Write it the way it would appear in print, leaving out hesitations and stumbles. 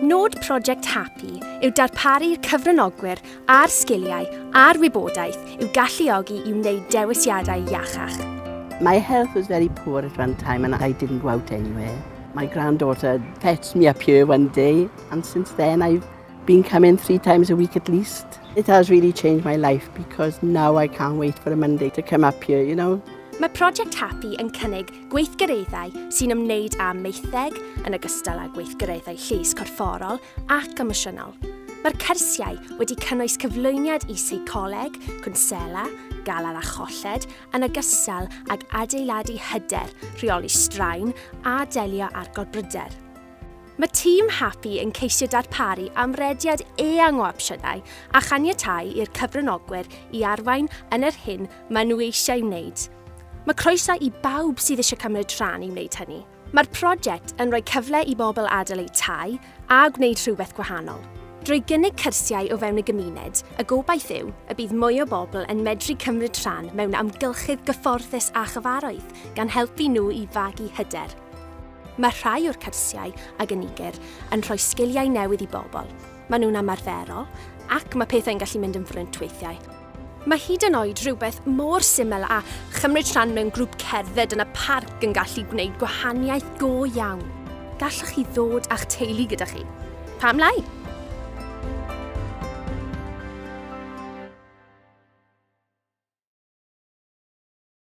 Nod Prosiect HAPI yw darparu'r cyfranogwyr a'r sgiliau a'r wybodaeth yw galluogi i wneud dewisiadau iachach. My health was very poor at one time and I didn't go out anywhere. My granddaughter fetched me up here one day and since then I've been coming 3 times a week at least. It has really changed my life because now I can't wait for a Monday to come up here, you know. Mae Prosiect HAPI yn cynnig gweithgareddau sy'n ymwneud â meitheg yn ogystal â gweithgareddau lles corfforol ac emosiynol. Mae'r cyrsiau wedi cynnwys cyflwyniad i seicoleg, cwnsela, gael a cholled yn ogystal ag adeiladu hyder, rheoli straen a delio â'r golbryder. Mae tîm HAPI yn ceisio darparu amrediad eang o opsiynau a chaniatáu i'r cyfranogwyr i arwain yn yr hyn maen nhw eisiau wneud. Mae croeso i bawb sydd eisiau cymryd rhan i wneud hynny. Mae'r prosiect yn rhoi cyfle i bobl adael eu tai a gwneud rhywbeth gwahanol. Drwy gynnig cyrsiau o fewn y gymuned, y gobaith yw y bydd mwy o bobl yn medru cymryd rhan mewn amgylchydd gyfforddus a chyfarwydd gan helpu nhw i fagu hyder. Mae rhai o'r cyrsiau a gynigir yn rhoi sgiliau newydd i bobl. Maen nhw'n ymarferol ac mae pethau'n gallu mynd yn ffrynt weithiau. Mae hyd yn oed rhywbeth mor syml a chymryd rhan mewn grŵp cerdded yn y parc yn gallu gwneud gwahaniaeth go iawn. Gallwch chi ddod a'ch teulu gyda chi. Pam lai?